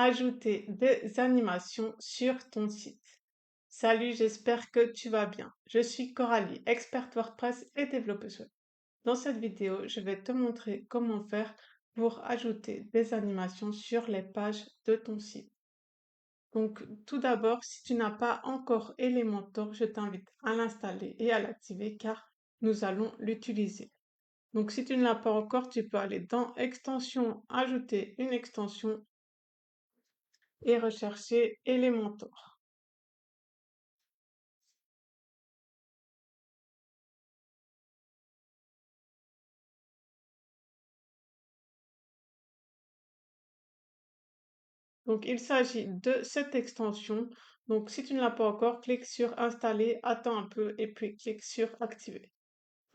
ajouter des animations sur ton site. Salut, j'espère que tu vas bien. Je suis Coralie, experte WordPress et développeuse web. Dans cette vidéo, je vais te montrer comment faire pour ajouter des animations sur les pages de ton site. Donc, tout d'abord, si tu n'as pas encore Elementor, je t'invite à l'installer et à l'activer car nous allons l'utiliser. Donc, si tu ne l'as pas encore, tu peux aller dans Extensions, ajouter une extension et rechercher Elementor. Donc, il s'agit de cette extension. Donc, si tu ne l'as pas encore, clique sur Installer, attends un peu et puis clique sur Activer.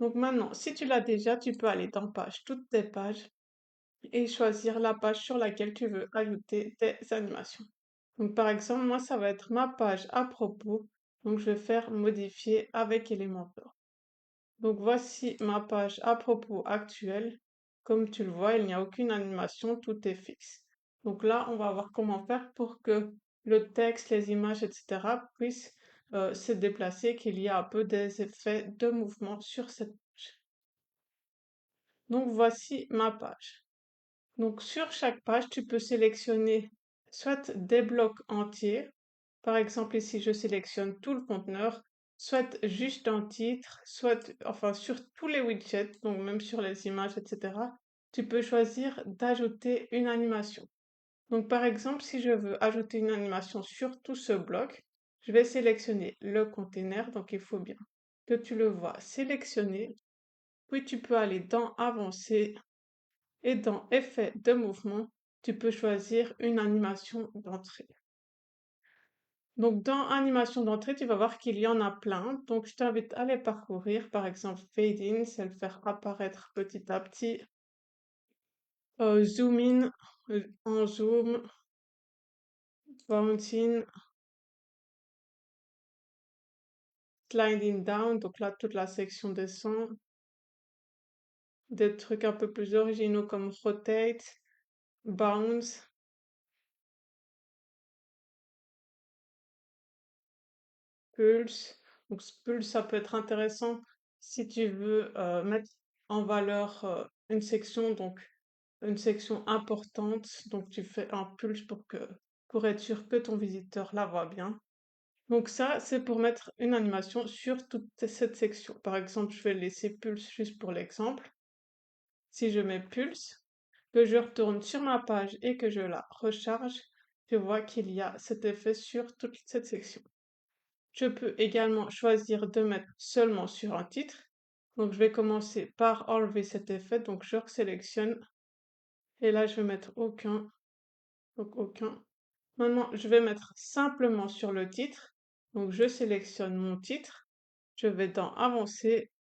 Donc, maintenant, si tu l'as déjà, tu peux aller dans Page, toutes tes pages et choisir la page sur laquelle tu veux ajouter tes animations. Donc, par exemple, moi, ça va être ma page à propos. Donc, je vais faire Modifier avec Elementor. Donc, voici ma page à propos actuelle. Comme tu le vois, il n'y a aucune animation, tout est fixe. Donc là, on va voir comment faire pour que le texte, les images, etc. puissent se déplacer, qu'il y ait un peu des effets de mouvement sur cette page. Donc voici ma page. Donc sur chaque page, tu peux sélectionner soit des blocs entiers. Par exemple, ici, je sélectionne tout le conteneur, soit juste un titre, soit, enfin, sur tous les widgets, donc même sur les images, etc. Tu peux choisir d'ajouter une animation. Donc, par exemple, si je veux ajouter une animation sur tout ce bloc, je vais sélectionner le container, donc il faut bien que tu le vois sélectionné, puis tu peux aller dans Avancer et dans Effet de mouvement, tu peux choisir une animation d'entrée. Donc, dans animation d'entrée, tu vas voir qu'il y en a plein. Donc, je t'invite à les parcourir. Par exemple, Fade in, c'est le faire apparaître petit à petit. Zoom in, en zoom. Bounce in, sliding down. Donc là, toute la section descend. Des trucs un peu plus originaux comme rotate, bounce, pulse. Donc, ce pulse, ça peut être intéressant si tu veux mettre en valeur une section, donc une section importante. Donc, tu fais un pulse pour être sûr que ton visiteur la voit bien. Donc, ça, c'est pour mettre une animation sur toute cette section. Par exemple, je vais laisser pulse juste pour l'exemple. Si je mets pulse, que je retourne sur ma page et que je la recharge, je vois qu'il y a cet effet sur toute cette section. Je peux également choisir de mettre seulement sur un titre. Donc, je vais commencer par enlever cet effet. Donc, je sélectionne et là, je vais mettre aucun. Donc, aucun. Maintenant, je vais mettre simplement sur le titre. Donc, je sélectionne mon titre. Je vais dans Avancer,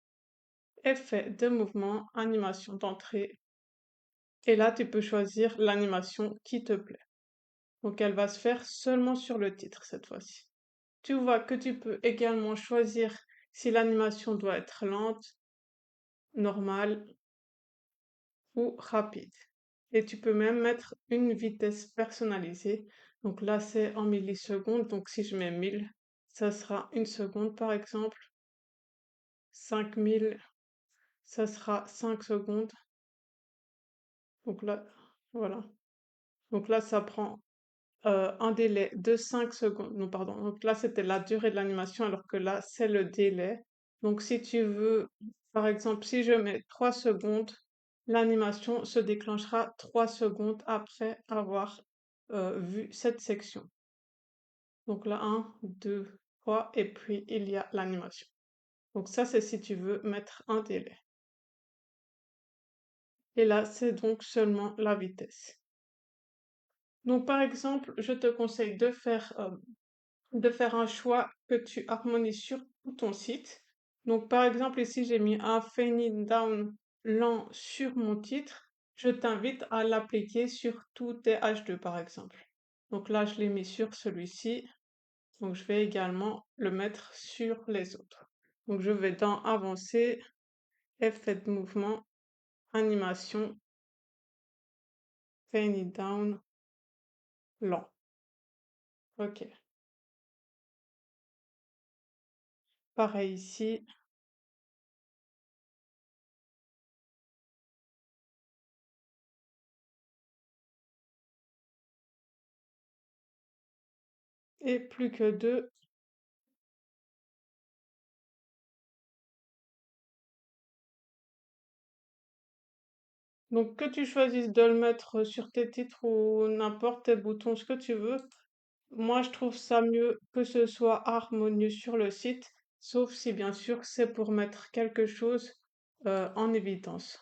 Effet de mouvement, Animation d'entrée. Et là, tu peux choisir l'animation qui te plaît. Donc, elle va se faire seulement sur le titre cette fois-ci. Tu vois que tu peux également choisir si l'animation doit être lente, normale ou rapide. Et tu peux même mettre une vitesse personnalisée. Donc là, c'est en millisecondes. Donc si je mets 1000, ça sera une seconde par exemple. 5000, ça sera 5 secondes. Donc là, voilà. Donc là, ça prend un délai de 5 secondes. Non, pardon. Donc là, c'était la durée de l'animation, alors que là, c'est le délai. Donc si tu veux, par exemple, si je mets 3 secondes, l'animation se déclenchera 3 secondes après avoir vu cette section. Donc là, 1, 2, 3, et puis il y a l'animation. Donc ça, c'est si tu veux mettre un délai. Et là, c'est donc seulement la vitesse. Donc par exemple, je te conseille de faire un choix que tu harmonises sur tout ton site. Donc, par exemple, ici, j'ai mis un fading down lent sur mon titre. Je t'invite à l'appliquer sur tous tes H2, par exemple. Donc là, je l'ai mis sur celui-ci. Donc, je vais également le mettre sur les autres. Donc, je vais dans Avancer, Effet de mouvement, Animation, Fading down, lent. Ok. Pareil ici. Et plus que deux. Donc que tu choisisses de le mettre sur tes titres ou n'importe tes boutons, ce que tu veux, moi je trouve ça mieux que ce soit harmonieux sur le site, sauf si bien sûr c'est pour mettre quelque chose en évidence.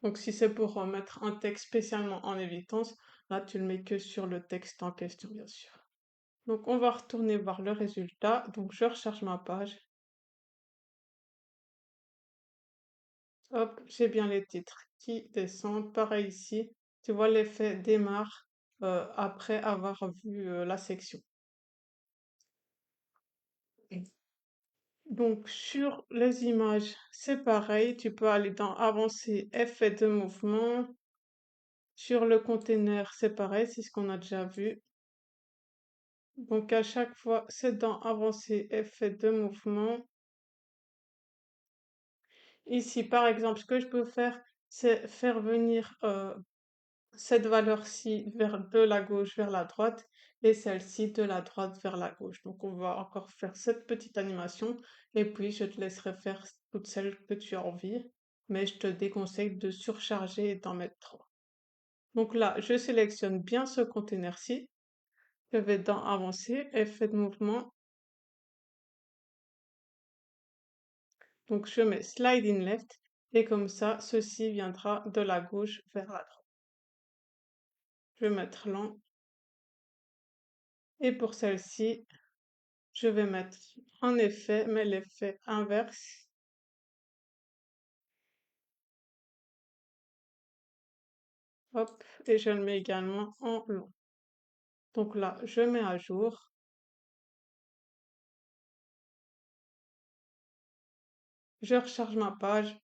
Donc si c'est pour mettre un texte spécialement en évidence, là tu le mets que sur le texte en question bien sûr. Donc on va retourner voir le résultat. Donc je recharge ma page. Hop, j'ai bien les titres qui descendent. Pareil ici, tu vois l'effet démarre après avoir vu la section. Donc sur les images, c'est pareil, tu peux aller dans avancer, effet de mouvement. Sur le container, c'est pareil, c'est ce qu'on a déjà vu. Donc à chaque fois, c'est dans avancer, effet de mouvement. Ici, par exemple, ce que je peux faire, c'est faire venir cette valeur-ci de la gauche vers la droite et celle-ci de la droite vers la gauche. Donc on va encore faire cette petite animation et puis je te laisserai faire toutes celles que tu as envie, mais je te déconseille de surcharger et d'en mettre trop. Donc là, je sélectionne bien ce container-ci, je vais dans avancer, effet de mouvement, donc je mets slide in left et comme ça, ceci viendra de la gauche vers la droite. Je vais mettre lent et pour celle-ci, je vais mettre un effet, mais l'effet inverse. Hop, et je le mets également en long. Donc là, je mets à jour. Je recharge ma page.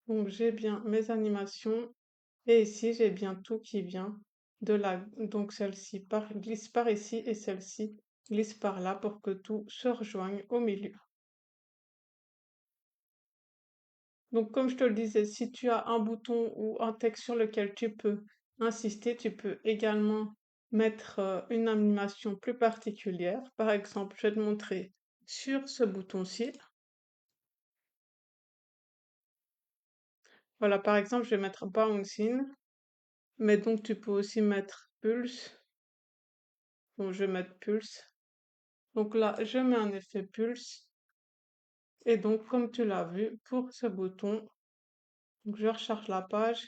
Donc j'ai bien mes animations. Et ici, j'ai bien tout qui vient de la... Donc celle-ci glisse par ici et celle-ci glisse par là pour que tout se rejoigne au milieu. Donc, comme je te le disais, si tu as un bouton ou un texte sur lequel tu peux insister, tu peux également mettre une animation plus particulière. Par exemple, je vais te montrer sur ce bouton-ci. Voilà, par exemple, je vais mettre Bouncing, mais donc tu peux aussi mettre Pulse. Donc, je vais mettre Pulse. Donc là, je mets un effet Pulse. Et donc, comme tu l'as vu, pour ce bouton, donc je recharge la page.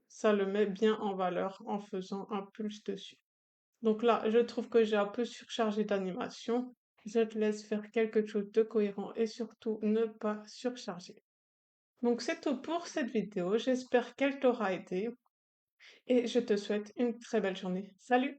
Ça le met bien en valeur en faisant un pulse dessus. Donc là, je trouve que j'ai un peu surchargé d'animation. Je te laisse faire quelque chose de cohérent et surtout ne pas surcharger. Donc c'est tout pour cette vidéo. J'espère qu'elle t'aura aidé et je te souhaite une très belle journée. Salut!